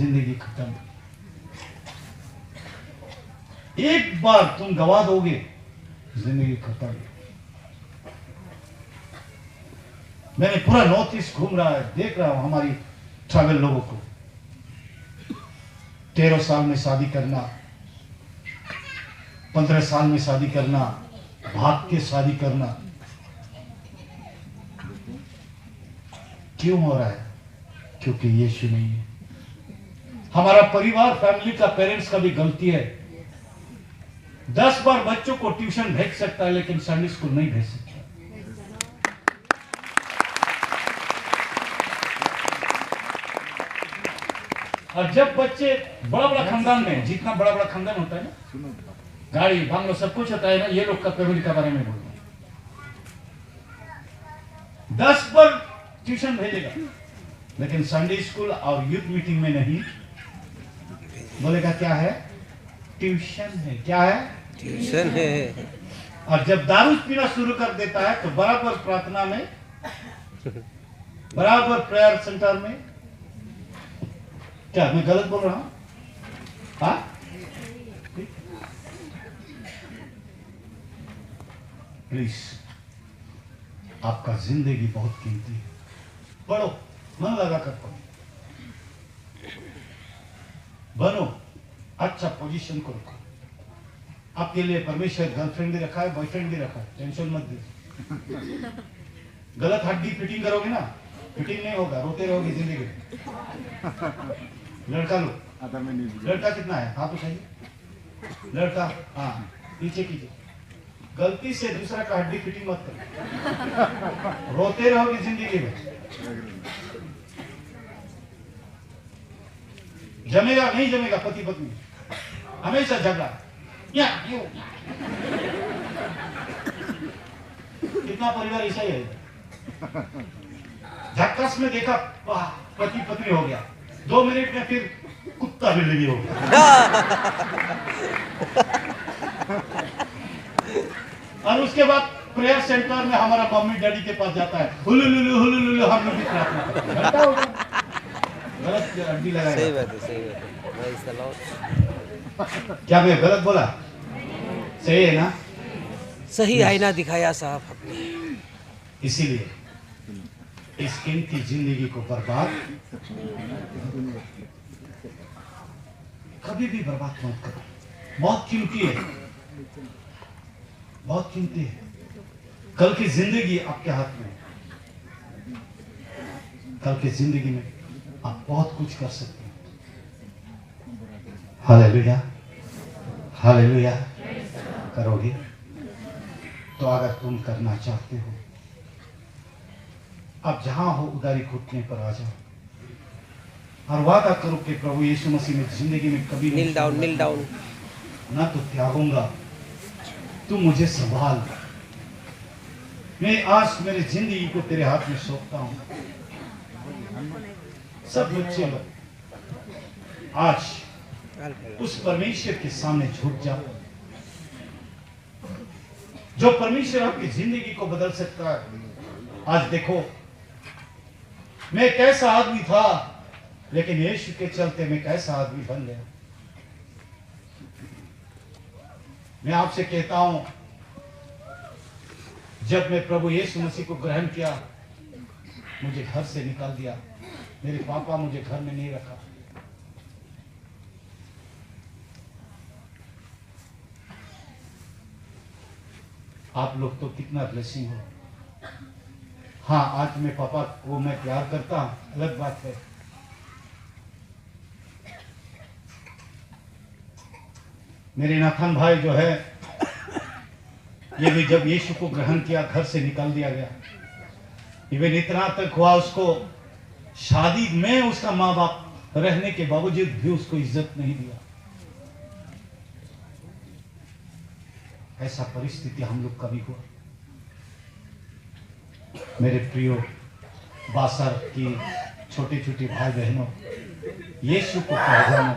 जिंदगी खत्म। एक बार तुम गवा दोगे, जिंदगी खत्म। मैंने पूरा नॉर्थ ईस्ट घूम रहा है, देख रहा हूं हमारी ट्रैवल लोगों को। 13 साल में शादी करना, 15 साल में शादी करना, भाग के शादी करना। क्यों हो रहा है? क्योंकि यीशु नहीं है। हमारा परिवार, फैमिली का, पेरेंट्स का भी गलती है। 10 बार बच्चों को ट्यूशन भेज सकता है, लेकिन संडे स्कूल नहीं भेज सकता। और जब बच्चे बड़ा बड़ा खानदान में, जितना बड़ा बड़ा खानदान होता है ना, गाड़ी बंगलो सब कुछ होता है ना, ये लोग का फैमिली का बारे में बोल रहे हैं। 10 बार ट्यूशन भेजेगा, लेकिन संडे स्कूल और यूथ मीटिंग में नहीं। बोलेगा क्या है? ट्यूशन है। क्या है? ट्यूशन है। और जब दारू पीना शुरू कर देता है तो बराबर प्रार्थना में, बराबर प्रेयर सेंटर में। क्या मैं गलत बोल रहा हूं? हाँ, प्लीज, आपका जिंदगी बहुत कीमती है। पढ़ो, मन लगा कर पढ़ो, बनो, अच्छा पोजीशन को रखो। आपके लिए परमेश्वर गर्लफ्रेंड भी रखा है, बॉयफ्रेंड भी रखा है, टेंशन मत दीजिए। गलत हड्डी फिटिंग करोगे ना, फिटिंग नहीं होगा, रोते रहोगे जिंदगी में। लड़का लो, लड़का कितना है? हाथ उठाइए। लड़का, हाँ, पीछे कीजिए। गलती से दूसरा का हड्डी फिटिंग मत करो, रोते रहोगे जिंदगी में। जमेगा नहीं जमेगा, पति पत्नी हमेशा झगड़ा। कितना परिवार ऐसा ही है। झक्कस में देखा पति पत्नी हो गया, 2 मिनट में फिर कुत्ता बिल्ली हो गया। और उसके बाद प्रेयर सेंटर में हमारा मम्मी डैडी के पास जाता है, हुलुलुलु हुलुलुलु, हम लोग की प्रार्थना। गलत हड्डी लगाया। सही बात है, सही बात है। Praise the Lord। क्या मैं गलत बोला? सही है ना? सही आईना दिखाया साहब आपने। इसीलिए इस कीमती जिंदगी को बर्बाद कभी भी बर्बाद मत करो। बहुत कीमती है, बहुत कीमती है। कल की जिंदगी आपके हाथ में है। कल की जिंदगी में आप बहुत कुछ कर सकते हैं। Hallelujah, hallelujah. करोगे तो अगर तुम करना चाहते हो, आप जहां हो उदारी घुटने पर आ जाओ और वादा करो कि प्रभु यीशु मसीह में जिंदगी में कभी नील डाउन ना तो त्यागूंगा, तू मुझे संभाल। मैं आज मेरी जिंदगी को तेरे हाथ में सौंपता हूं। सब बच्चे लोग आज उस परमेश्वर के सामने झुक जाओ, जो परमेश्वर आपकी जिंदगी को बदल सकता है। आज देखो, मैं कैसा आदमी था, लेकिन यीशु के चलते मैं कैसा आदमी बन गया। मैं आपसे कहता हूं, जब मैं प्रभु यीशु मसीह को ग्रहण किया, मुझे घर से निकाल दिया। मेरे पापा मुझे घर में नहीं रखा। आप लोग तो कितना ब्लेसिंग हो। हाँ, आज मैं पापा को मैं प्यार करता हूं, अलग बात है। मेरे नाथन भाई जो है, ये भी जब यीशु को ग्रहण किया, घर से निकाल दिया गया। इवन इतना तक हुआ, उसको शादी में उसका माँ बाप रहने के बावजूद भी उसको इज्जत नहीं दिया। ऐसा परिस्थिति हम लोग का भी हुआ। मेरे प्रियो बासर की छोटे छोटे भाई बहनों, यीशु को पहचानो।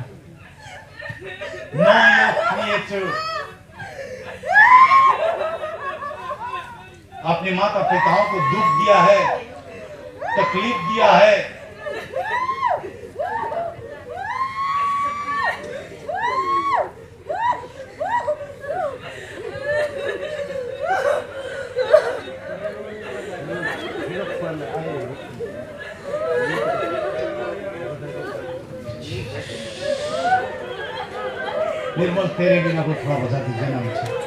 अपने माता पिताओं को दुख दिया है, तकलीफ दिया है, निर्मल तेरे बिना को थोड़ा बजा दीजिए ना मुझे।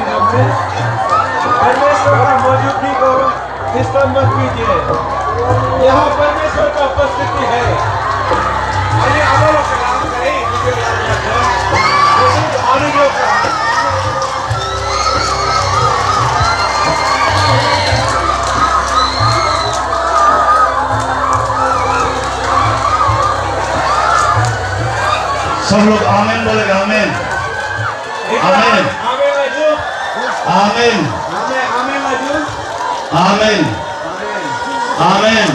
नाम में परमेश्वर की मौजूदगी को डिस्टर्ब मत कीजिए। यहाँ परमेश्वर का उपस्थिति है। आइए हम लोग कलाम करें, वीडियो ऑडियो का सब लोग आमीन बोलेगा। आमीन आमीन आमीन लाजू आमीन आमीन लाजू आमीन आमीन।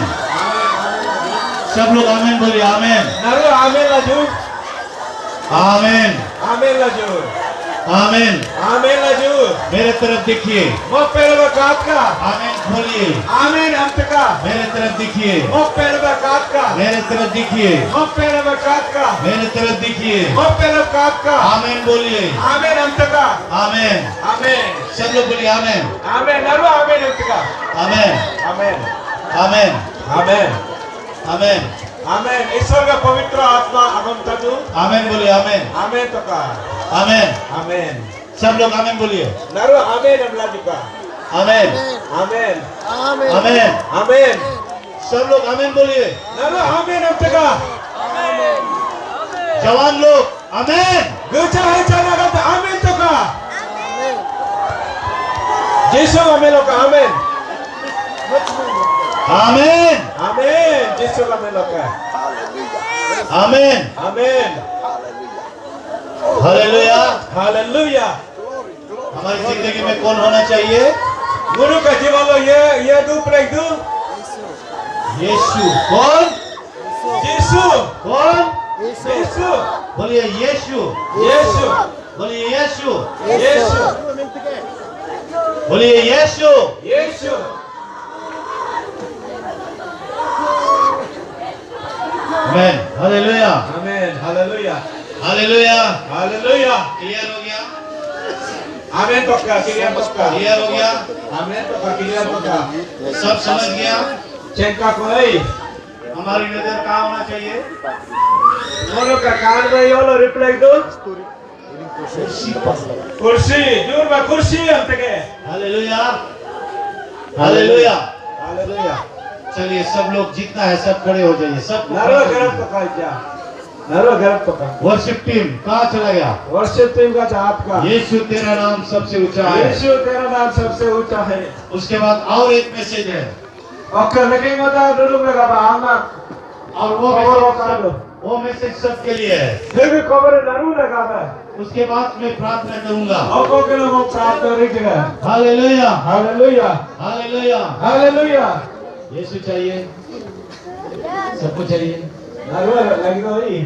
सब लोग आमीन बोलिए। आमीन नारू आमीन लाजू आमीन आमीन लाजू आमीन। आमीन लाजू मेरे तरफ देखिए। मोपेल बकात का आमीन खोलिए। आमीन अंत का मेरे तरफ देखिए। मोपेल बकात का मेरे तरफ देखिए। मोपेल बकात का मेरे तरफ देखिए। मोपेल बकात का आमीन बोलिए। आमीन अंत का आमीन। आमीन सब लोग बोलिए। आमीन आमीन नारू आमीन अंत का आमीन आमीन आमीन आमीन आमीन आमीन। ईश्वर का पवित्र आत्मा आगम तनु आमीन बोलिए। आमीन आमीन तो का आमीन। आमीन सब लोग आमीन बोलिए। नारू आमीन हम लाजू का आमीन आमीन आमीन। आमीन सब लोग आमीन बोलिए। नारू आमीन अंत का जवान लोग आमीन। गुचा है चला का आमीन तो का यीशु हमें लोग आमीन आमीन आमीन यीशु हमें लोग आमीन आमीन हालेलुया। हालेलुया। हमारी जिंदगी में कौन होना चाहिए? गुरु का जीवन लो ये दू प्रेक दू यीशु। कौन? यीशु कौन? यीशु बोलिए यीशु। यीशु बोलिए यीशु। यीशु बोलिए यीशु। यीशु आमीन हालेलुया आमीन हालेलुया हालेलुया। हालेलुया। क्लियर हो गया? आमीन तो का क्लियर तो का क्लियर हो गया? आमीन तो का क्लियर तो का सब समझ गया? चेंका कोई हमारी नजर कहाँ होना चाहिए? मोनो का कान में यो लो रिप्लाई दो कुर्सी दूर में कुर्सी अंत के हालेलुया हालेलुया। हालेलुया। चलिए सब लोग जितना है सब खड़े हो जाइए। सब नारो गरम तो का क्या नारो गरम तो का वर्शिप टीम कहाँ चला गया? वर्षिप टीम का चाहत का यीशु तेरा नाम सबसे ऊंचा है। यीशु तेरा नाम सबसे ऊंचा है। उसके बाद और एक मैसेज है ओके लेकिन मत डरूम लगा आना और वो मैसेज सबके लिए है। फिर भी खबर डरू लगा है। उसके बाद मैं प्रार्थना करूंगा। औको के लोगों प्रार्थना करेंगे। Hallelujah hallelujah hallelujah. हालेलुया। यीशु चाहिए, सबको चाहिए। नारो लगी तो ही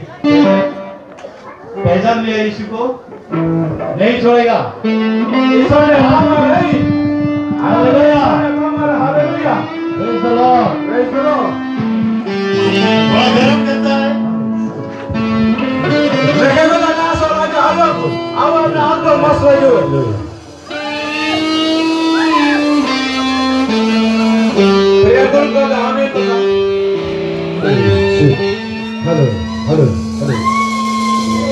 पहचान लिया यीशु को, नहीं छोड़ेगा। ईश्वर ने हमारे hallelujah hallelujah. Praise the Lord. Praise the Lord. थोड़ा गरम करता है। लेकिन मैं ना सोच रहा हूँ अब अपना हाथ तो मस्त हो जाओ। प्रिय गुरु को आमीन तो हेलो हेलो हेलो।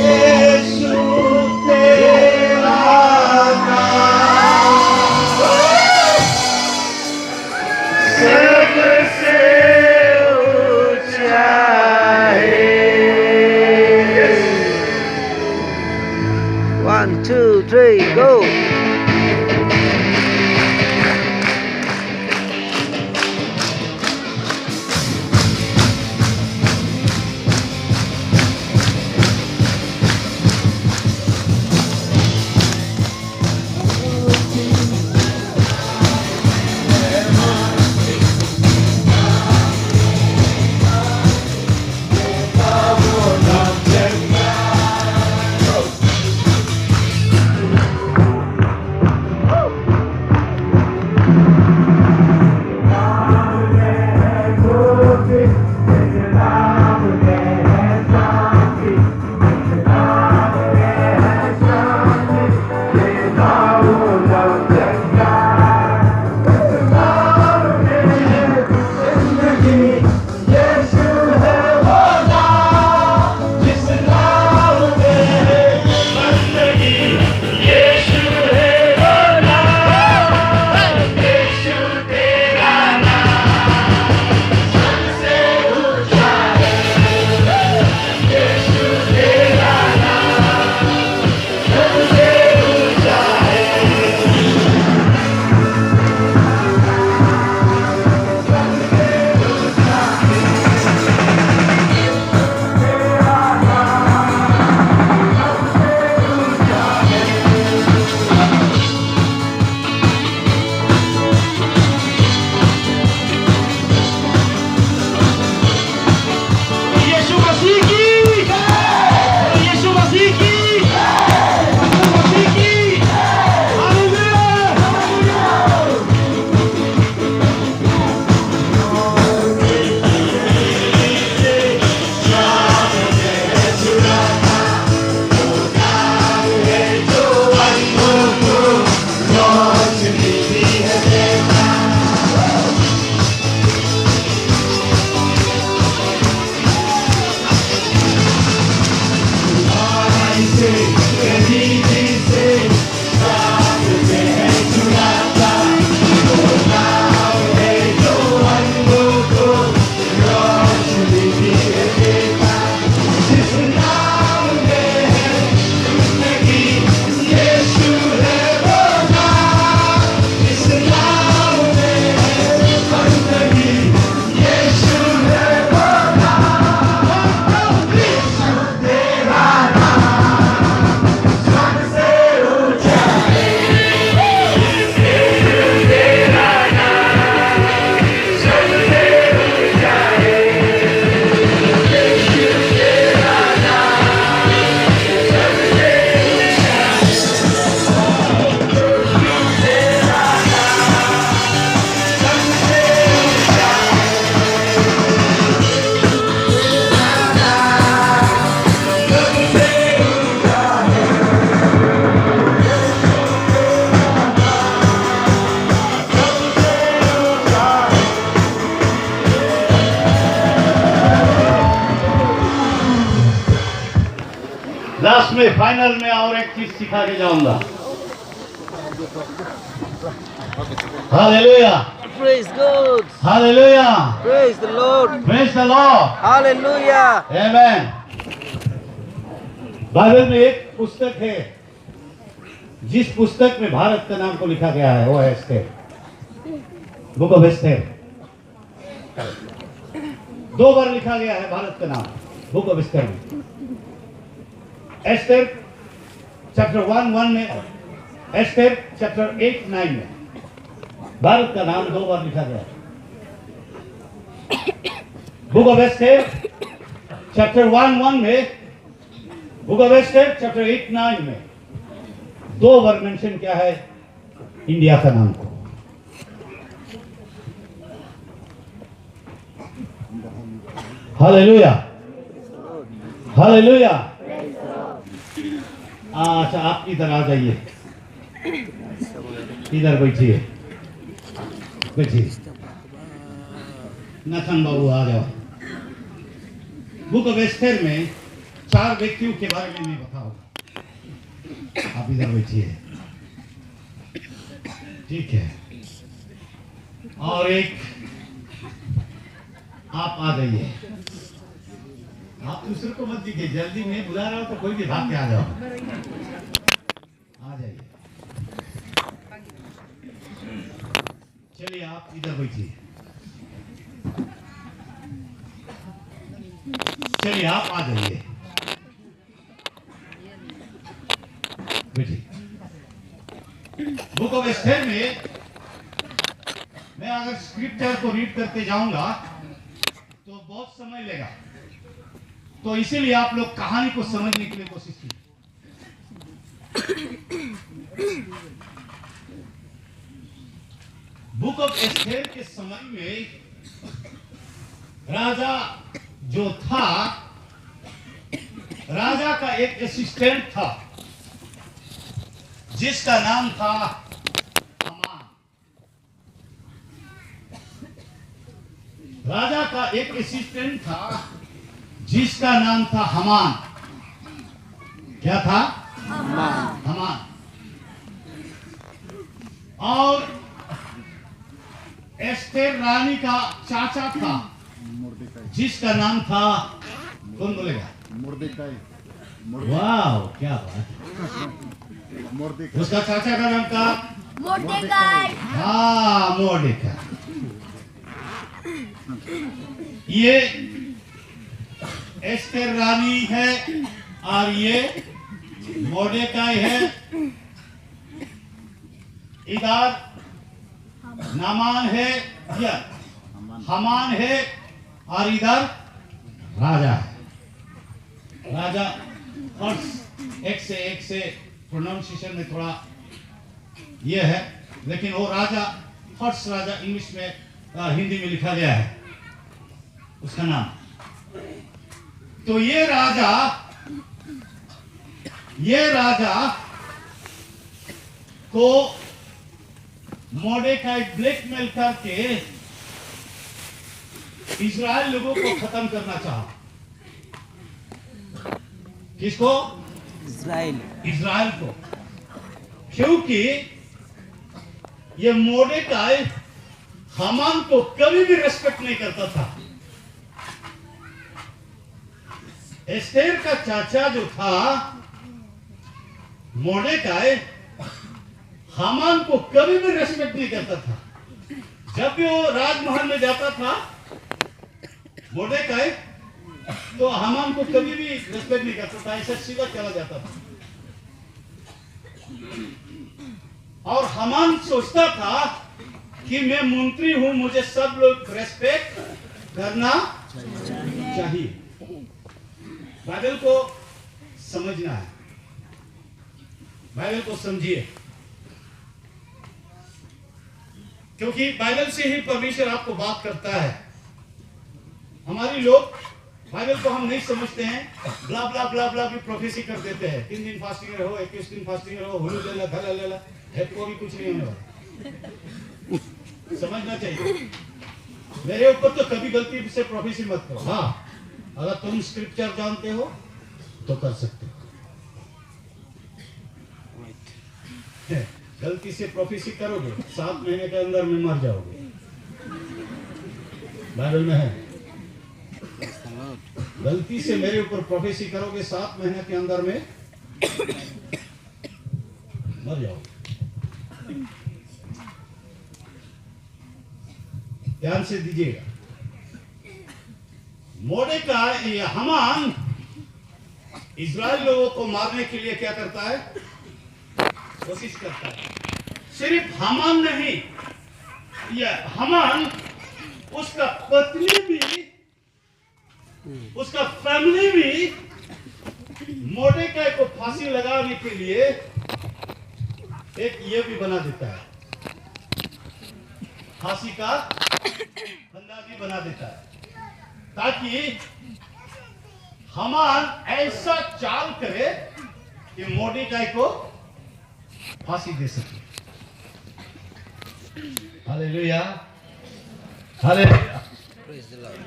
यीशु तेरा नाम सबसे ऊंचा है। 1, 2, 3, go! में फाइनल में और एक चीज सिखा के जाऊंगा। Hallelujah, Praise God. Hallelujah, Praise the Lord. Praise the Lord, Hallelujah. Amen. Bible में एक पुस्तक है, जिस पुस्तक में भारत का नाम को लिखा गया है वो है एस्तेर, बुक ऑफ एस्तेर। 2 बार लिखा गया है भारत का नाम बुक ऑफ एस्तेर में। एस्तेर चैप्टर 1:1 में, एस्तेर चैप्टर 8:9 में भारत का नाम 2 बार लिखा गया है। बुक ऑफ एस्तेर चैप्टर 1:1 में, बुक ऑफ एस्तेर चैप्टर 8:9 में 2 बार मेंशन किया है इंडिया का नाम को। Hallelujah, hallelujah. अच्छा, आप इधर आ जाइए, इधर बैठिए, बैठिए। नाथन बाबू आ जाओ। बुक ऑफ एस्तेर में 4 व्यक्तियों के बारे में मैं बताऊंगा। आप इधर बैठिए, ठीक है। और एक आप आ जाइए। आप दूसरे को मत दीजिए, जल्दी मैं बुला रहा हूं तो कोई भी भाग के आ जाओ। आ जाइए, चलिए आप इधर बैठिए। चलिए आप आ जाइए, बैठिए। बुक ऑफ एस्तेर में मैं अगर स्क्रिप्चर को रीड करते जाऊंगा तो बहुत समय लेगा, तो इसीलिए आप लोग कहानी को समझने के लिए कोशिश कीजिए। बुक ऑफ एस्तेर के समय में राजा जो था, राजा का एक असिस्टेंट था जिसका नाम था हमान। राजा का एक असिस्टेंट था जिसका नाम था हमान। क्या था? हमान। और एस्तेर रानी का चाचा था जिसका नाम था, कौन बोलेगा? मुर्देकाई। वाह, क्या बात। उसका चाचा का नाम था मोर्देकाई। हाँ, मोर्देकाई। ये एस्तेर रानी है और ये मोर्देकाई है। इधर नामान है, हमान है, और इधर राजा है। राजा फर्स्ट एक से प्रोनाउंसिएशन में थोड़ा ये है, लेकिन वो राजा फर्स्ट राजा इंग्लिश में हिंदी में लिखा गया है उसका नाम। तो ये राजा को मोर्देकाई ब्लैकमेल करके इजराइल लोगों को खत्म करना चाहा। किसको? इजराइल को। क्योंकि ये मोर्देकाई हामान को कभी भी रेस्पेक्ट नहीं करता था। एस्तेर का चाचा जो था मोर्देकाई, हामान को कभी भी रेस्पेक्ट नहीं करता था। जब भी वो राजमहल में जाता था मोर्देकाई, तो हामान को कभी भी रेस्पेक्ट नहीं करता था, ऐसा सीधा चला जाता था। और हामान सोचता था कि मैं मंत्री हूं, मुझे सब लोग रेस्पेक्ट करना चाहिए। बाइबल को समझना है, बाइबल को समझिए, क्योंकि बाइबल से ही परमेश्वर आपको बात करता है। हमारी लोग बाइबल को हम नहीं समझते हैं, ब्ला ब्ला ब्ला ब्ला भी प्रोफेसी कर देते हैं। 3 दिन फास्टिंग रहो, 21 दिन फास्टिंग रहो, हुलू लेला धला लेला, को भी कुछ नहीं होने वाला। समझना चाहिए। मेरे ऊपर तो कभी गलती से प्रोफेसी मत करो। हाँ, अगर तुम स्क्रिप्चर जानते हो तो कर सकते हो। गलती से प्रोफेसी करोगे 7 महीने के अंदर में मर जाओगे। बाइबल में है, गलती से मेरे ऊपर प्रोफेसी करोगे 7 महीने के अंदर में मर जाओगे। ध्यान से दीजिएगा। मोर्देकाई या हामान इस्राएल लोगों को मारने के लिए क्या करता है? कोशिश करता है। सिर्फ हामान नहीं, यह हामान उसका पत्नी भी, उसका फैमिली भी मोर्देकाई को फांसी लगाने के लिए एक ये भी बना देता है, फांसी का फंदा भी बना देता है, ताकि हामान ऐसा चाल करे कि मोर्देकाई को फांसी दे सके। Hallelujah, hallelujah, Praise the Lord.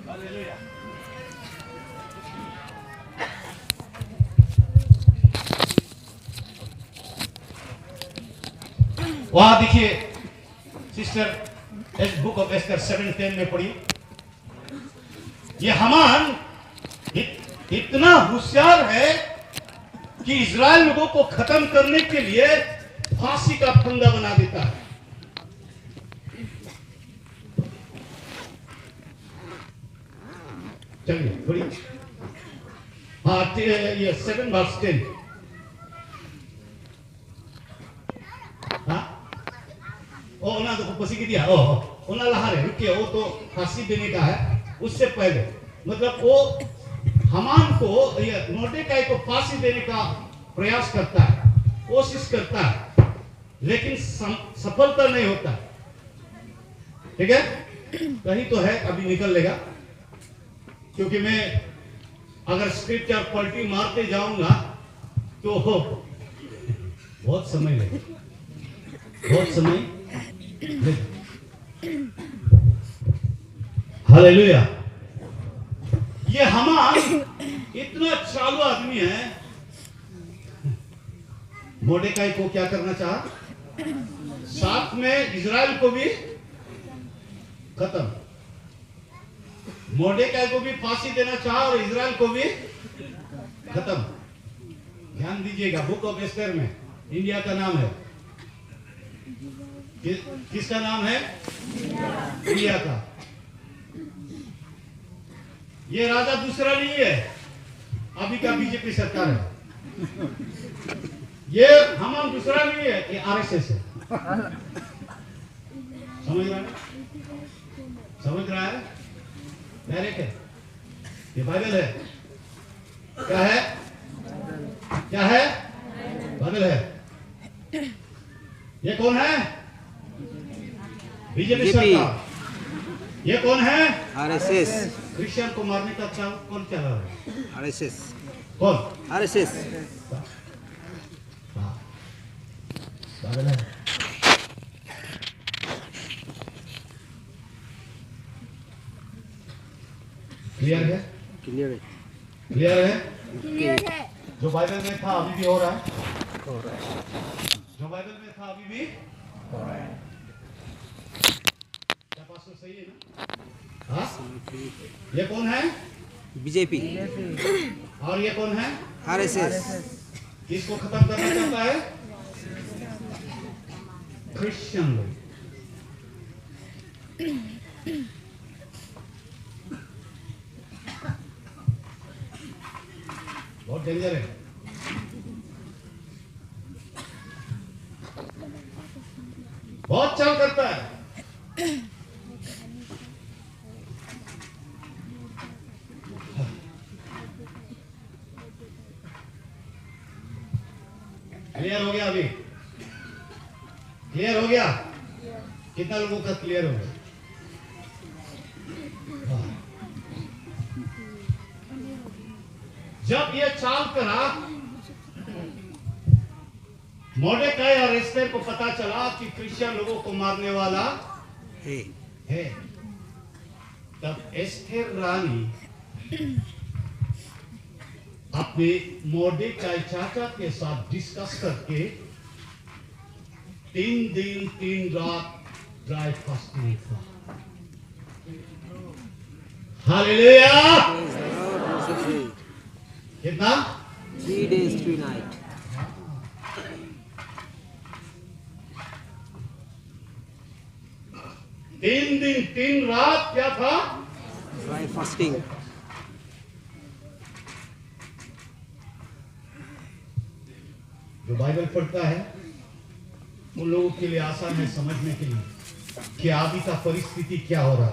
Hallelujah. वहां देखिए सिस्टर, बुक ऑफ एस्टर 7:10 में पढ़िए। ये हामान इतना होशियार है कि इजराइल लोगों को खत्म करने के लिए फांसी का फंदा बना देता है। चलिए पढ़िए। हाँ, ये 7:10। हाँ, ओ ना तो पसी की दिया, ओ ना लहारे रुकिए, वो तो फांसी देने का है। उससे पहले मतलब वो हामान को, ये मोर्देकाई को फांसी देने का प्रयास करता है, कोशिश करता है, लेकिन सफलता नहीं होता। ठीक है, कहीं तो है, अभी निकल लेगा, क्योंकि मैं अगर स्क्रिप्चर पलटी मारते जाऊंगा तो बहुत समय लगेगा, बहुत समय लगेगा। हालेलुया। ये हामान इतना चालू आदमी है, मोर्देकाई को क्या करना चाहा? साथ में इजराइल को भी खत्म, मोर्देकाई को भी फांसी देना चाहा और इजराइल को भी खत्म। ध्यान दीजिएगा, बुक ऑफ एस्टर में इंडिया का नाम है, किसका नाम है? इंडिया का। ये राजा दूसरा नहीं है, अभी का बीजेपी सरकार है। ये हामान दूसरा नहीं है, ये आरएसएस है। समझ रहा है? समझ रहा है? डायरेक्ट है, ये बाइबल है। क्या है? क्या है? बाइबल है। ये कौन है? बीजेपी सरकार। ये कौन है? RSS. क्रिश्चियन को मारने का कौन चला रहा है? RSS. कौन? RSS. बाइबल है। क्लियर है? Clear है. क्लियर है? क्लियर है। जो बाइबल में था अभी भी हो रहा है, हो रहा है. जो बाइबल में था अभी भी हो रहा है. क्या पास्टर सही है ना? हाँ? ये कौन है? BJP. और ये कौन है? RSS. किसको खत्म करना चाहता है? क्रिश्चियन लोग। बहुत डेंजर है। बहुत चाल करता है। क्लियर हो गया? अभी क्लियर हो गया? कितना लोगों का क्लियर हो गया? जब ये चाल करा, मोर्देकाई और एस्तेर को पता चला कि क्रिश्चियन लोगों को मारने वाला है, तब एस्तेर रानी आपने मोर्देकाई चाचा के साथ डिस्कस करके 3 दिन 3 रात ड्राई फास्टिंग था। हालेलुया। कितना? 3 days 3 nights. 3 दिन 3 रात क्या था? Dry fasting. जो बाइबल पढ़ता है उन लोगों के लिए आसान है समझने के लिए कि अभी का परिस्थिति क्या हो रहा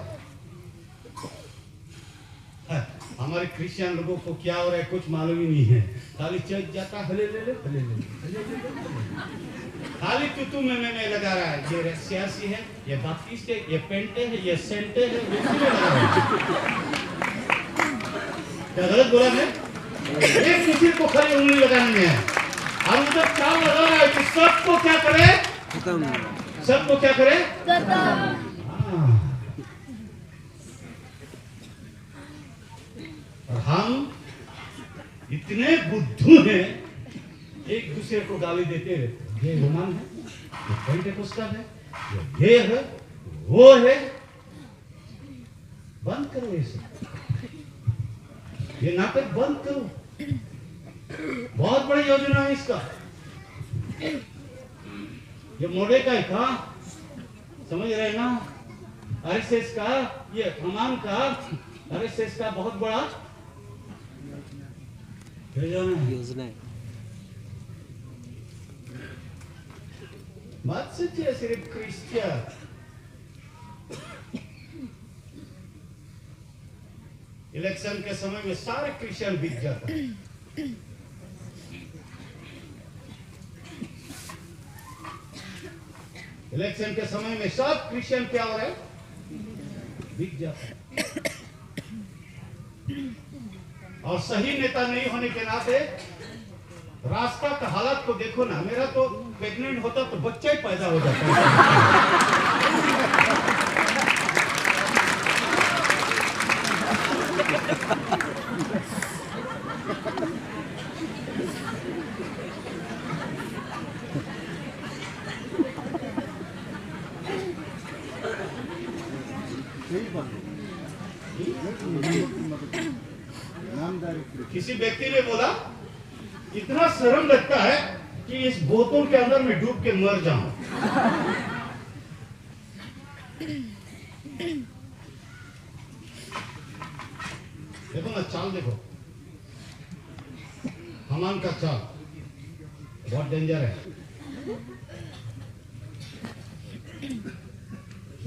है। हमारे क्रिश्चियन लोगों को क्या हो रहा है कुछ मालूम ही नहीं है। खाली चर्च जाता हले ले ले खाली तू में लगा रहा है। ये सियासी है, ये बाप्टिस्ट है, ये पेंटे है, ये सेंटे है, ये किसमें लगा रहा है? क्या गलत बोला मैं? एक किसी को खाली उंगली लगानी है और उधर चाल लगा रहा है कि सबको क्या करे? खत्म। सबको क्या करे? और हम इतने बुद्धू हैं एक दूसरे को गाली देते रहते। ये रोमान है, ये पेंटेकोस्टल है, ये है, वो है। बंद करो ये सब, ये नाटक बंद करो। बहुत बड़ी योजना है इसका। ये मोर्देकाई का समझ रहे ना? आरएसएस का, ये हमान का, आरएसएस का बहुत बड़ा योजना है। बात सच है। सिर्फ क्रिश्चियन इलेक्शन के समय में सारे क्रिश्चियन बीत जाता है। इलेक्शन के समय में सब क्रिश्चियन क्या हो रहा है? बीत जाता है। और सही नेता नहीं होने के नाते रास्ता का हालत को देखो ना। मेरा तो प्रेग्नेंट होता तो बच्चा ही पैदा हो जाता। किसी व्यक्ति ने बोला इतना शर्म लगता है कि इस बोतल के अंदर में डूब के मर जाऊं। देखो ना चाल, देखो हमान का चाल बहुत डेंजर है।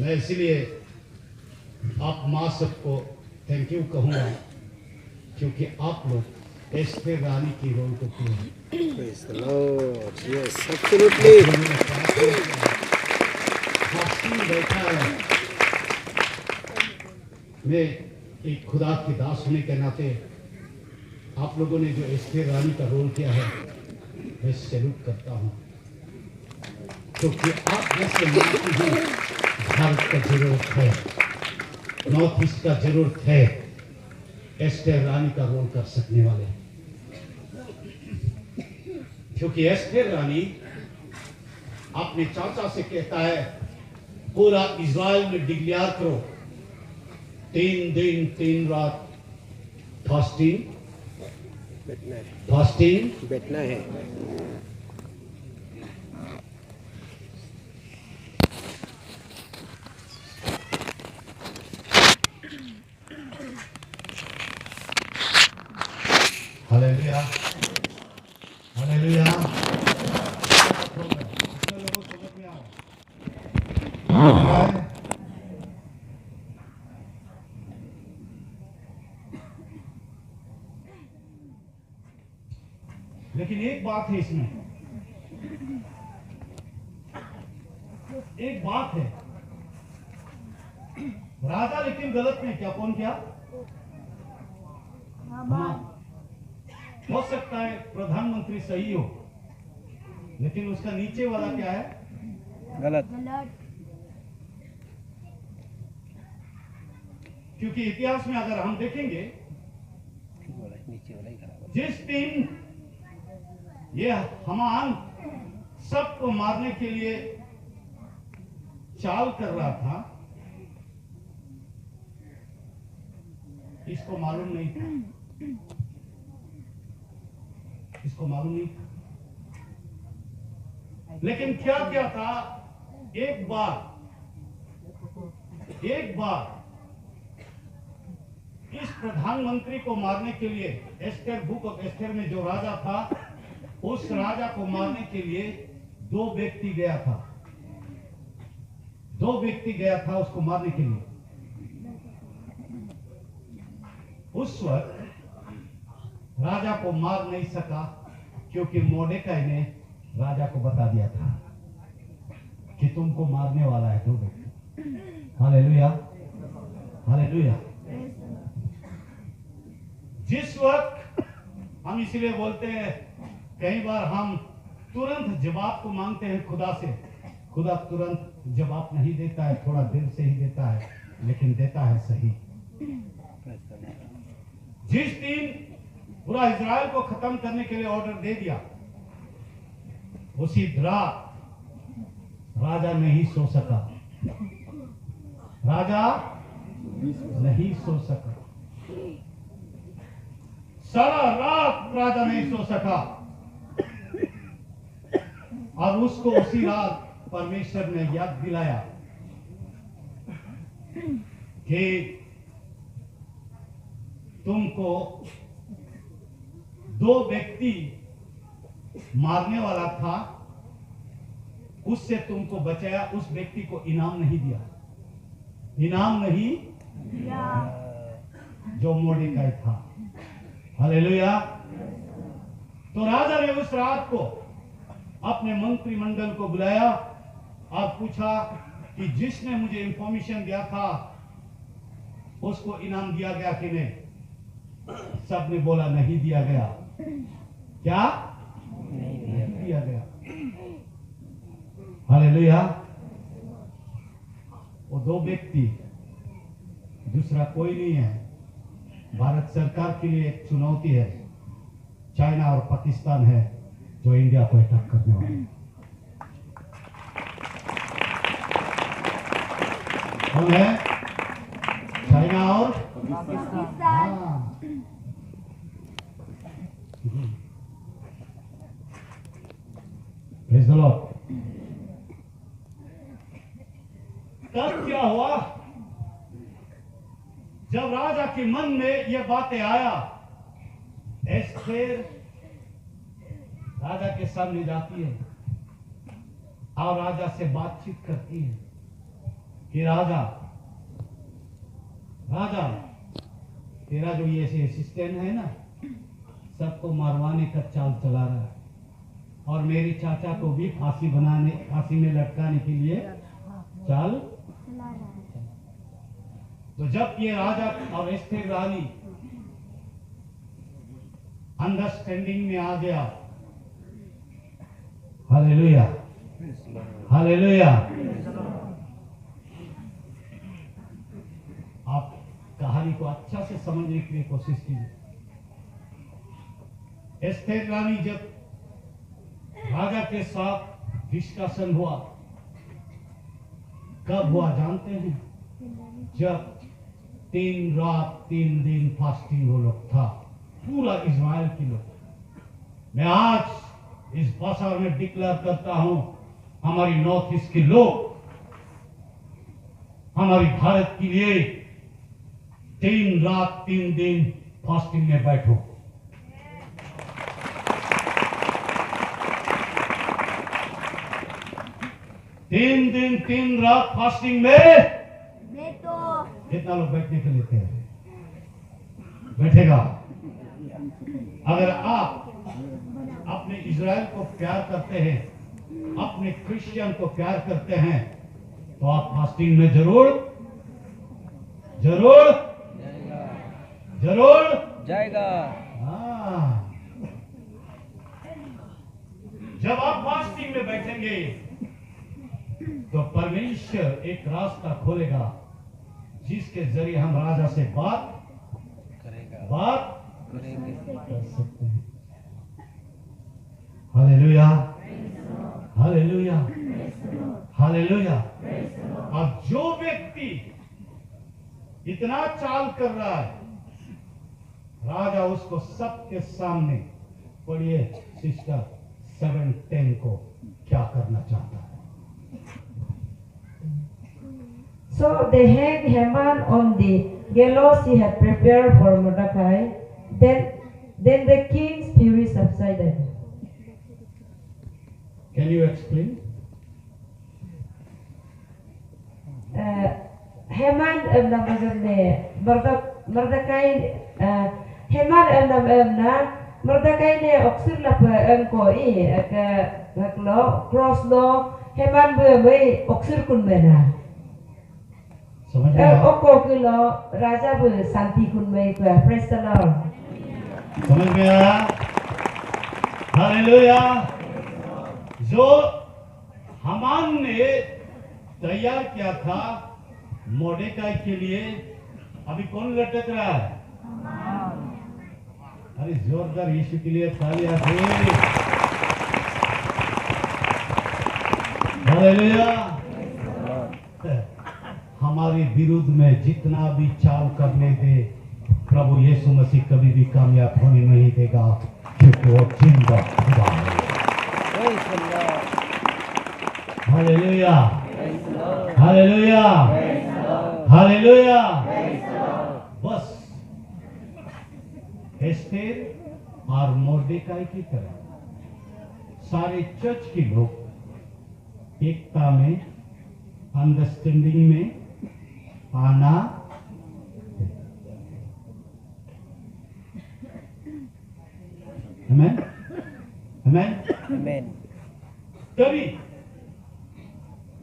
मैं इसीलिए आप माँ सबको थैंक यू कहूंगा क्योंकि आप लोग एस्थे रानी की रोल को किए। Praise the Lord. Yes, absolutely. बैठा है। मैं एक खुदा की दास होने के नाते आप लोगों ने जो एस्थे रानी का रोल किया है मैं सैल्यूट करता हूँ क्योंकि आप जैसे भारत का जरूरत है, नॉर्थ ईस्ट का जरूरत है एस्थे रानी का रोल कर सकने वाले। क्योंकि एस्थे रानी अपने चाचा से कहता है पूरा इज़राइल में डिक्लेयर करो 3 दिन 3 रात फास्टिंग बैठना है। Hallelujah, hallelujah. लेकिन एक बात है इसमें, एक बात है राजा लेकिन गलत नहीं। क्या? कौन क्या? हो सकता है प्रधानमंत्री सही हो लेकिन उसका नीचे वाला क्या है? गलत। क्योंकि इतिहास में अगर हम देखेंगे जिस दिन ये हामान सबको मारने के लिए चाल कर रहा था, इसको मालूम नहीं था, इसको मालूम नहीं था। लेकिन क्या क्या था, एक बार इस प्रधानमंत्री को मारने के लिए एस्टेर, बुक ऑफ एस्टेर में जो राजा था, उस राजा को मारने के लिए दो व्यक्ति गया था उसको मारने के लिए। उस वक्त राजा को मार नहीं सका क्योंकि मोर्देकाई ने राजा को बता दिया था कि तुमको मारने वाला है दो व्यक्ति। Hallelujah, hallelujah. जिस वक्त हम इसलिए बोलते हैं, कई बार हम तुरंत जवाब को मांगते हैं खुदा से, खुदा तुरंत जवाब नहीं देता है, थोड़ा देर से ही देता है, लेकिन देता है सही। जिस दिन पूरा इजराइल को खत्म करने के लिए ऑर्डर दे दिया, उसी रात राजा नहीं सो सका, राजा नहीं सो सका, सारा रात राजा नहीं सो सका। और उसको उसी रात परमेश्वर ने याद दिलाया कि तुमको दो व्यक्ति मारने वाला था, उससे तुमको बचाया, उस व्यक्ति को इनाम नहीं दिया, इनाम नहीं जो मोर्देकाई था। हालेलुया। तो राजा ने उस रात को अपने मंत्रिमंडल को बुलाया और पूछा कि जिसने मुझे इंफॉर्मेशन दिया था उसको इनाम दिया गया कि नहीं। सबने बोला नहीं दिया गया। क्या? नहीं दिया गया। हालेलुया। वो दो व्यक्ति, दूसरा कोई नहीं है। भारत सरकार के लिए एक चुनौती है, चाइना और पाकिस्तान है जो इंडिया को अटैक करने वाले हैं। कौन है? चाइना और पाकिस्तान। Praise the Lord. तब क्या हुआ? जब राजा के मन में यह बातें आया, एस्तेर राजा के सामने जाती है और राजा से बातचीत करती है कि राजा तेरा जो ये असिस्टेंट है ना, सबको मरवाने का चाल चला रहा है और मेरे चाचा को भी फांसी में लटकाने के लिए चाल। तो जब ये राजा और एस्तेर रानी अंडरस्टैंडिंग में आ गया, हालेलुया, हालेलुया। आप कहानी को अच्छा से समझने के लिए कोशिश कीजिए। एस्तेर रानी जब राजा के साथ डिस्कशन हुआ, कब हुआ जानते हैं? जब 3 रात 3 दिन फास्टिंग वो लोग था, पूरा इजराइल के लोग। मैं आज इस भाषा में डिक्लेयर करता हूं, हमारी नॉर्थ ईस्ट के लोग, हमारी भारत के लिए 3 रात 3 दिन फास्टिंग में बैठो। तीन दिन 3 रात फास्टिंग में कितना लोग बैठने के लिए तैयार है? बैठेगा? अगर आप अपने इजराइल को प्यार करते हैं, अपने क्रिश्चियन को प्यार करते हैं, तो आप फास्टिंग में जरूर जाएगा। हाँ, जब आप फास्टिंग में बैठेंगे तो परमेश्वर एक रास्ता खोलेगा जिसके जरिए हम राजा से बात करेंगे। कर सकते हैं। Hallelujah, hallelujah, hallelujah. अब जो व्यक्ति इतना चाल कर रहा है, राजा उसको सबके सामने, पढ़िए सिस्टर 7:10 को क्या करना चाहता है। So they hanged Haman on the gallows he had prepared for Mordecai. Then the king's fury subsided. Can you explain? Haman Mordecai Haman Mordecai ne oksir la ko cross lo Haman be oksir kun bena. समझ में आया? Oko kilo raja be santi kun be praise the Lord. समझ में आया? Hallelujah. जो हामान ने तैयार किया था मोर्देकाई के लिए, अभी कौन लटक रहा है? अरे जोरदार यीशु के लिए तालियां दे। हालेलुया। हमारे विरुद्ध में जितना भी चाल करने दे, प्रभु यीशु मसीह कभी भी कामयाब होने नहीं देगा, क्योंकि वो जिंदा खुदा है। Praise the Lord. Hallelujah, Praise the Lord. Hallelujah, Praise the Lord. Hallelujah. Praise the Lord. बस एस्तेर और मोर्देकाई की तरह सारे चर्च के लोग एकता में, अंडरस्टैंडिंग में आना। आमेन, आमेन। Amen. तभी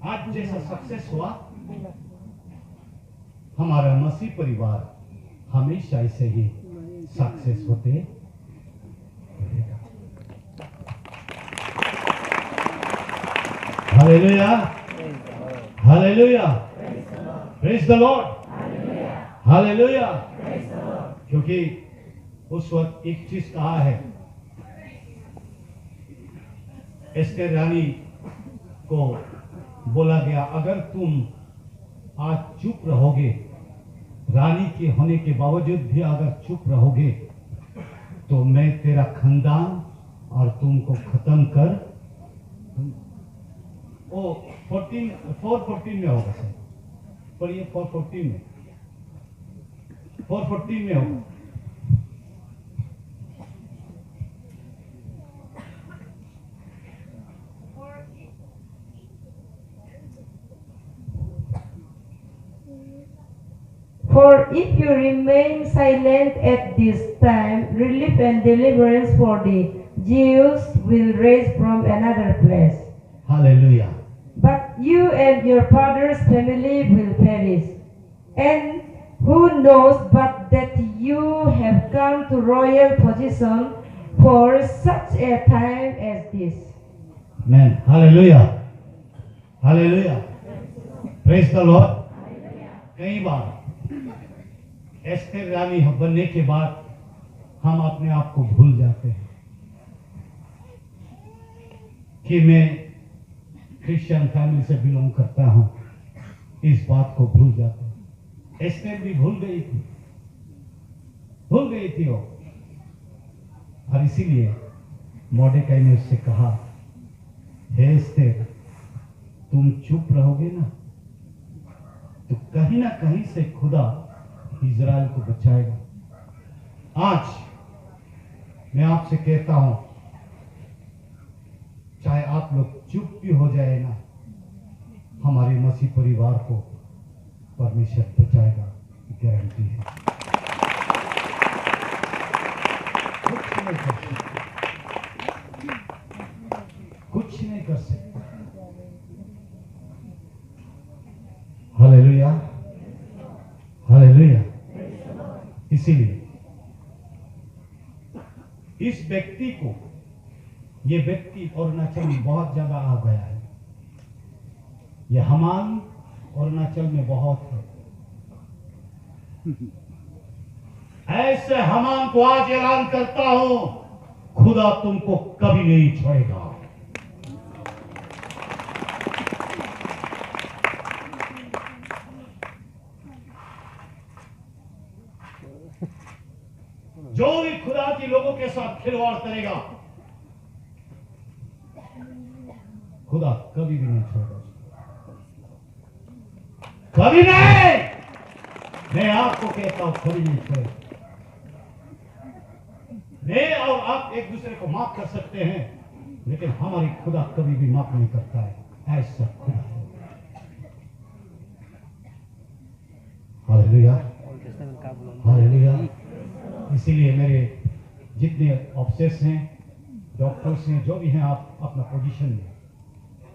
आज जैसा सक्सेस हुआ, हमारा मसीह परिवार हमेशा ऐसे ही सक्सेस होते रहेगा। Hallelujah, Praise the Lord. Hallelujah, praise the Lord, hallelujah. क्योंकि उस वक्त एक चीज कहा है, एस्तेर रानी को बोला गया, अगर तुम आज चुप रहोगे, रानी के होने के बावजूद भी अगर चुप रहोगे, तो मैं तेरा खानदान और तुमको खत्म कर। ओ 414 में होगा सर, पढ़िए 414 में, 414 में होगा। For if you remain silent at this time, relief and deliverance for the Jews will rise from another place. Hallelujah. But you and your father's family will perish. And who knows but that you have come to royal position for such a time as this. Amen. Hallelujah. Hallelujah. Praise the Lord. कई बार Esther रानी बनने के बाद हम अपने आप को भूल जाते हैं कि मैं क्रिश्चियन फैमिली से बिलोंग करता हूं, इस बात को भूल जाते हैं। एस्तेर भी भूल गई थी वो, और इसीलिए मोर्देकाई ने उससे कहा, हे एस्तेर, तुम चुप रहोगे ना, तो कहीं ना कहीं से खुदा इज़राइल को बचाएगा। आज मैं आपसे कहता हूं, चाहे आप लोग चुप भी हो जाए ना, हमारे मसीह परिवार को परमेश्वर बचाएगा, गारंटी है। कुछ नहीं कर सकते। Hallelujah, hallelujah. इसीलिए इस व्यक्ति को, ये व्यक्ति अरुणाचल में बहुत ज्यादा आ गया है। ये हामान अरुणाचल में बहुत है। ऐसे हमान को आज ऐलान करता हूं, खुदा तुमको कभी नहीं छोड़ेगा। जो भी खुदा के लोगों के साथ खिलवाड़ करेगा, खुदा कभी भी नहीं छोड़ेगा, कभी नहीं। मैं आपको कहता हूं, कभी नहीं छोड़ेगा। मैं और आप एक दूसरे को माफ कर सकते हैं, लेकिन हमारी खुदा कभी भी माफ नहीं करता है। ऐसा खुदा है। Hallelujah, hallelujah. इसीलिए मेरे जितने ऑफिसर्स हैं, डॉक्टर्स हैं, जो भी हैं, आप अपना पोजीशन में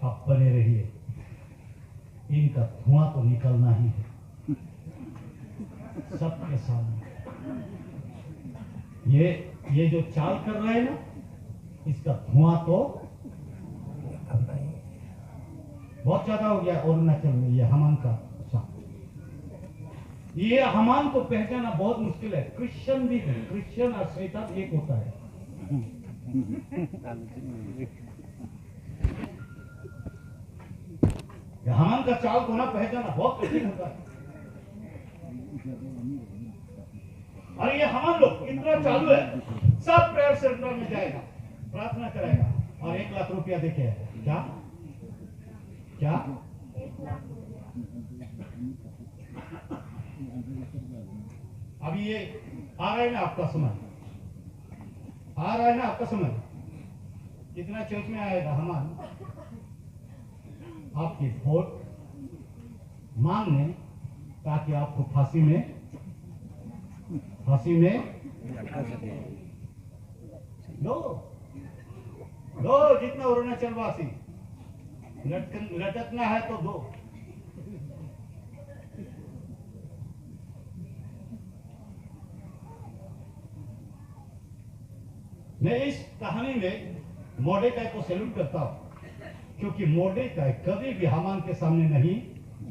आप बने रहिए। इनका धुआं तो निकलना ही है सबके सामने। ये जो चाल कर रहे हैं ना, इसका धुआं तो बहुत ज्यादा हो गया अरुणाचल में। ये हमान का चाल, ये हमान को पहचाना बहुत मुश्किल है। क्रिश्चियन भी है, क्रिश्चियन और शैतान एक होता है। हमान का चाल को ना पहचाना बहुत कठिन होता है। और ये हमान लोग इतना चालू है, सब प्रेयर सेंटर में जाएगा, प्रार्थना करेगा और 1 लाख रुपया देके क्या क्या अभी ये आ रहा है ना आपका समय, आ रहा है ना आपका समय। कितना चर्च में आएगा हमान आपकी वोट मांगने, ताकि आपको फांसी में दो जितना अरुणाचल वासी लटकना है तो दो। मैं इस कहानी में मोर्देकाई को सैल्यूट करता हूं, क्योंकि मोर्देकाई कभी भी हामान के सामने नहीं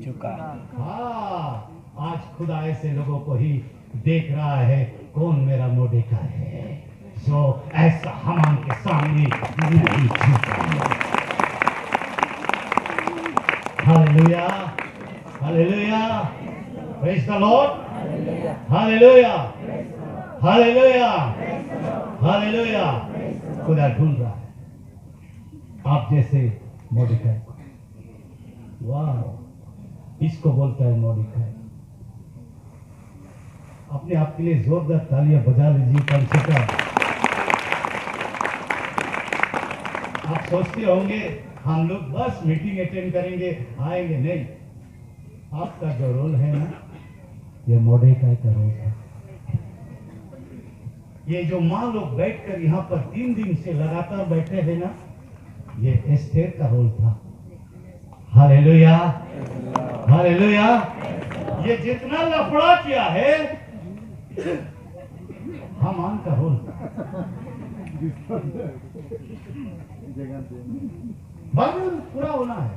झुका। हाँ, आज खुदा ऐसे लोगों को ही देख रहा है, कौन मेरा मोर्देकाई है जो ऐसा हामान के सामने नहीं झुका। Hallelujah, hallelujah, praise the Lord, hallelujah, hallelujah, hallelujah. खुदा ढूंढ रहा है आप जैसे मोर्देकाई को। वाह, इसको बोलता है मोर्देकाई। अपने आप के लिए जोरदार तालियां बजा लीजिए कम से कम। आप सोचते होंगे हम लोग बस मीटिंग अटेंड करेंगे आएंगे, नहीं। आपका जो रोल है ना, ये मोर्देकाई का रोल है। ये जो माँ लोग बैठकर यहाँ पर 3 दिन से लगातार बैठे हैं ना, ये एस्तेर का रोल था। Hallelujah, hallelujah. ये जितना लफड़ा किया है, हामान का रोल। बाइबल पूरा होना है,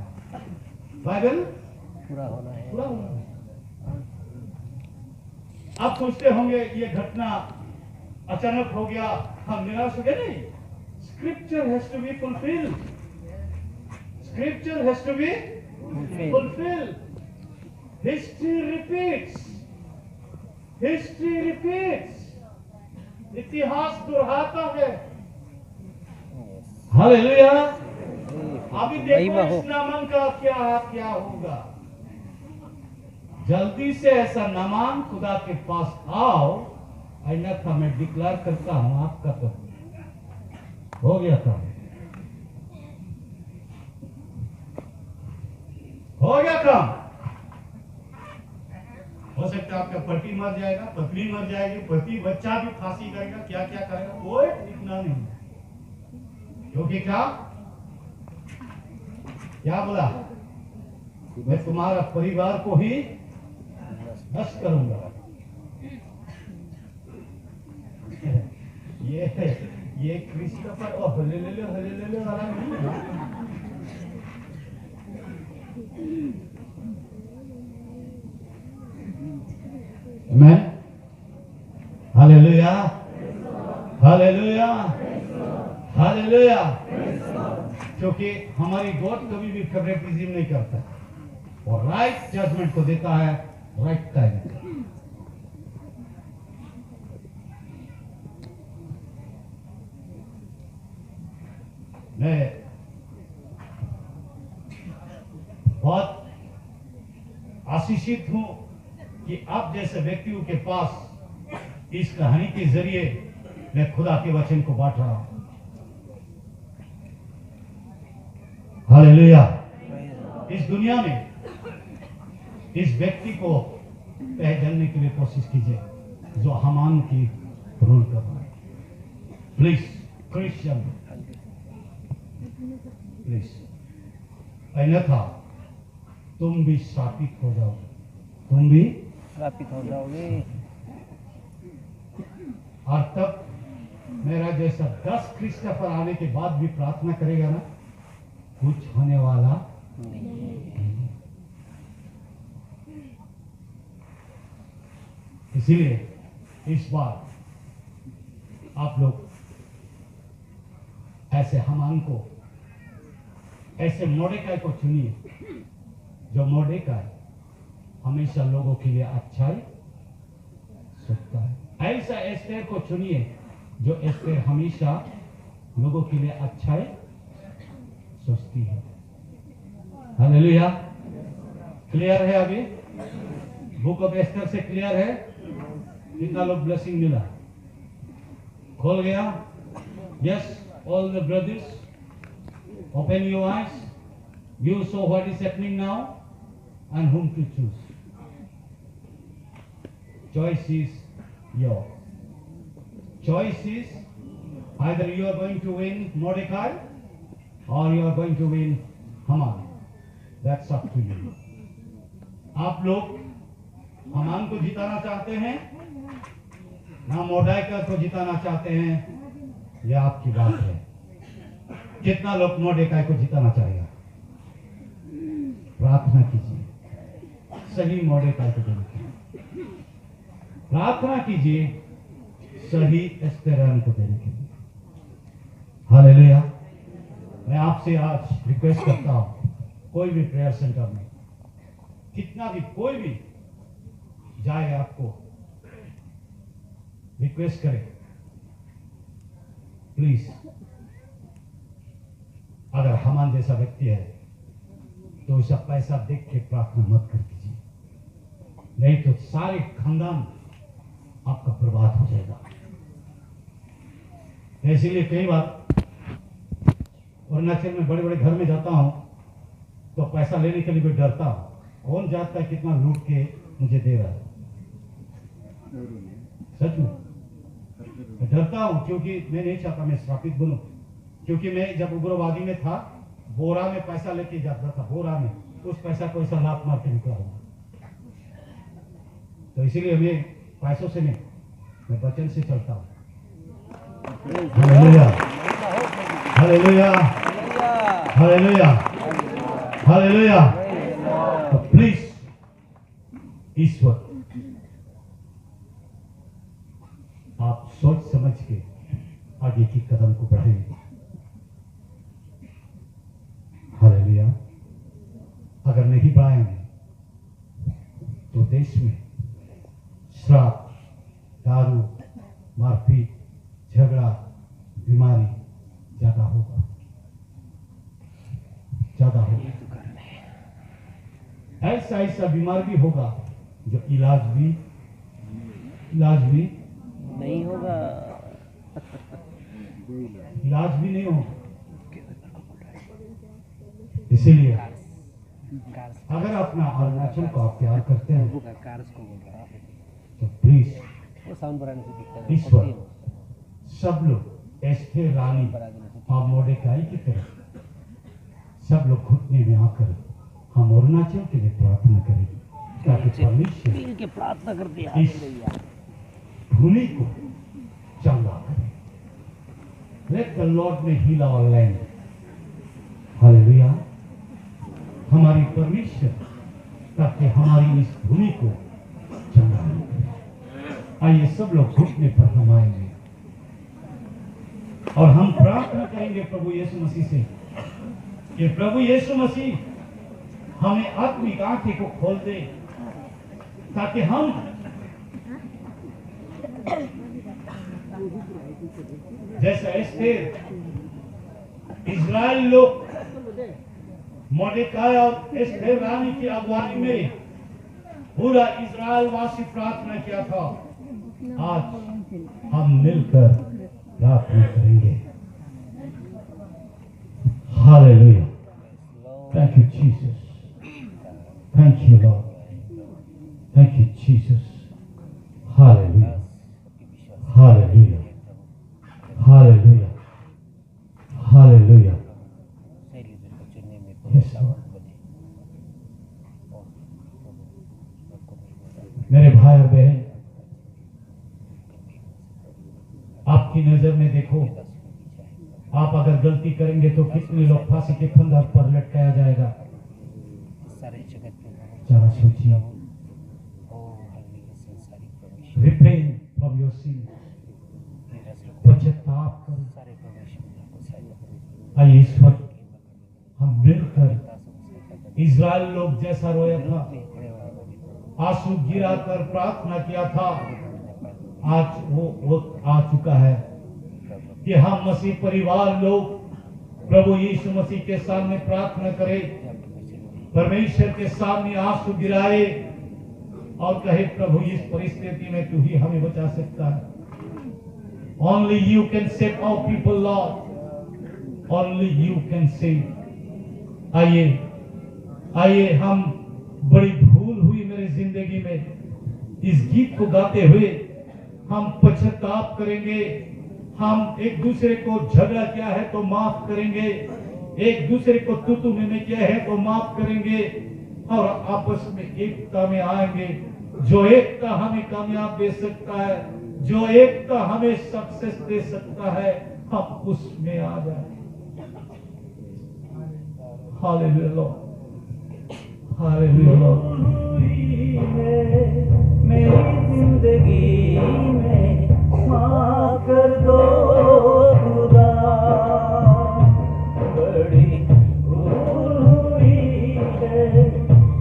बाइबल पूरा होना है। आप सोचते होंगे ये घटना अचानक हो गया, हम निराश हो गए। नहीं, scripture has to be fulfilled, scripture has to be fulfilled. History repeats, history repeats. इतिहास दोहराता है। हालेलुया। अभी देखो इस नामान का क्या होगा। जल्दी से ऐसा नामान खुदा के पास आओ, अन्यथा मैं डिक्लेयर करता हूं आपका तो हो गया था, हो गया काम। हो सकता है आपका पति मर जाएगा, पत्नी मर जाएगी, पति बच्चा भी फांसी करेगा, क्या क्या करेगा, कोई इतना नहीं। क्योंकि क्या बोला, मैं तुम्हारा परिवार को ही नष्ट करूंगा। ये क्रिस्टोफर और हलेलुया वाला नहीं है। मैं क्योंकि हमारी गॉड कभी भी फेवरेटिज्म नहीं करता और राइट जजमेंट को देता है राइट टाइम पे। मैं बहुत आशीषित हूं कि आप जैसे व्यक्तियों के पास इस कहानी के जरिए मैं खुदा के वचन को बांट रहा हूं। हालेलुया। इस दुनिया में इस व्यक्ति को पहचानने के लिए कोशिश कीजिए जो हामान की रूल कर रहा है। प्लीज क्रिश्चियन, प्लीज, अन्यथा तुम भी श्रापित हो जाओगे, तुम भी श्रापित हो जाओगे। और तब मेरा जैसा 10 क्रिस्टोफर आने के बाद भी प्रार्थना करेगा ना, कुछ होने वाला नहीं। इसीलिए इस बार आप लोग ऐसे हामान को, ऐसे मोर्देकाई को चुनिए जो मोर्देकाई हमेशा लोगों के लिए अच्छाई सोचता है। ऐसा एस्तेर को चुनिए जो एस्तेर हमेशा लोगों के लिए अच्छाई सोचती है। हालेलुया। क्लियर है? अभी बुक ऑफ एस्तेर से क्लियर है? कितना लोग ब्लेसिंग मिला? खोल गया? Yes, all the brothers, open your eyes. You saw what is happening now and whom to choose. Choice is yours. Choice is either you are going to win Mordecai or you are going to win Haman. That's up to you. आप लोग हामान को जिताना चाहते हैं ना मोर्देकाई को जिताना चाहते हैं, यह आपकी बात है। कितना लोग मोर्देकाई को जिताना चाहेगा? प्रार्थना कीजिए सही मोर्देकाई को देने के लिए, प्रार्थना कीजिए सही एस्तेर को देने के लिए। हालेलुया। मैं आपसे आज रिक्वेस्ट करता हूं, कोई भी प्रेयर सेंटर में कितना भी कोई भी जाए, आपको रिक्वेस्ट करें, प्लीज अगर हामान जैसा व्यक्ति है तो उसका पैसा देख के प्रार्थना मत कर दीजिए, नहीं तो सारे खानदान आपका बर्बाद हो जाएगा। इसीलिए कई बार अरुणाचल में बड़े बड़े घर में जाता हूं तो पैसा लेने के लिए भी डरता हूं, कौन जानता है कितना लूट के मुझे दे रहा है। सच में डरता हूं क्योंकि मैं नहीं चाहता मैं श्रापित बनूं, क्योंकि मैं जब उग्रवादी में था बोरा में पैसा लेके जाता था, बोरा में उस पैसा को ऐसा लात मार के निकला हूं। तो इसीलिए मैं पैसों से नहीं, मैं वचन से चलता हूं। Hallelujah, hallelujah, hallelujah, hallelujah. तो प्लीज इस वक्त आप सोच समझ के आगे की कदम को बढ़ाइए। हालेलुया। अगर नहीं बढ़ाएंगे तो देश में श्राप, दारू, मारपीट, झगड़ा, बीमारी ज्यादा होगा, ज्यादा होगा। ऐसा ऐसा बीमार भी होगा जो इलाज भी नहीं होगा, इलाज भी नहीं होगा। इसीलिए अगर अपना अरुणाचल को आप प्यार करते हैं तो प्लीज इस वक्त सब लोग एस्तेर रानी और मोर्देकाई की तरह सब लोग घुटने में आकर हम अरुणाचल के लिए प्रार्थना करेंगे ताकि परमेश्वर के प्रार्थना करते इस भूमि को चंगा करे। Let the Lord may heal our land. Hallelujah. हमारी परमेश्वर ताकि हमारी इस भूमि को चंगा करे। आइए सब लोग घुटने पर हम आएंगे और हम प्रार्थना करेंगे प्रभु यीशु मसीह से कि प्रभु यीशु मसीह हमें आत्मिक आंखें को खोल दे ताकि हम जैसा एस्तेर इजराइल लोग मोर्देकाई और एस्तेर रानी की अगुवाई में पूरा इजराइल वासी प्रार्थना किया था, आज हम मिलकर प्रार्थना करेंगे। Hallelujah. Thank you, Jesus. Thank you, Lord. Thank you, Jesus. Hallelujah. Hallelujah. Hallelujah. Hallelujah. Yes, Lord. मेरे भाई और बहन, आपकी नजर में देखो, आप अगर गलती करेंगे तो कितने लोग फांसी के फंदा पर लटकाया जाएगा। जरा सोचिए। Repent from your sin. पश्चाताप करो। आइए इस वक्त हम मिलकर इजराइल लोग जैसा रोया था, आंसू गिराकर प्रार्थना किया था, आज वो वक्त आ चुका है कि हम मसीह परिवार लोग प्रभु यीशु मसीह के सामने प्रार्थना करें, परमेश्वर के सामने आंसू गिराए और कहे, प्रभु इस परिस्थिति में तू ही हमें बचा सकता है। Only you can save our people, Lord. Only you can save. आइए हम बड़ी भूल हुई मेरी जिंदगी में, इस गीत को गाते हुए हम पश्चाताप करेंगे। हम एक दूसरे को झगड़ा किया है तो माफ करेंगे, एक दूसरे को तू में किया है तो माफ करेंगे और आपस में एकता में आएंगे। जो एकता हमें कामयाब दे सकता है, जो एकता हमें सक्सेस दे सकता है, हम उसमें आ जाए। Hallelujah Lord, hallelujah Lord. मेरी जिंदगी में माफ कर दो खुदा, बड़ी भूल हुई है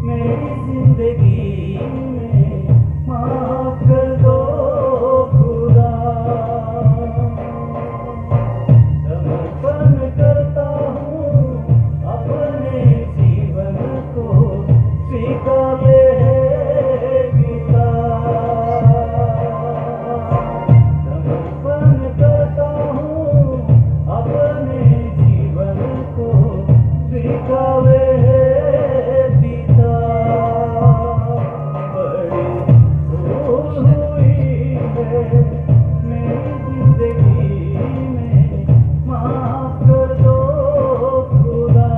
मेरी जिंदगी में, माफ कर दो खुदा। समर्पण करता हूँ अपने जीवन को, स्वीकार है पिता। समर्पण करता हूँ अपने जीवन को, स्वीकार है पिता। बड़ी भूल हुई है मेरी जिंदगी में, माफ कर दो खुदा।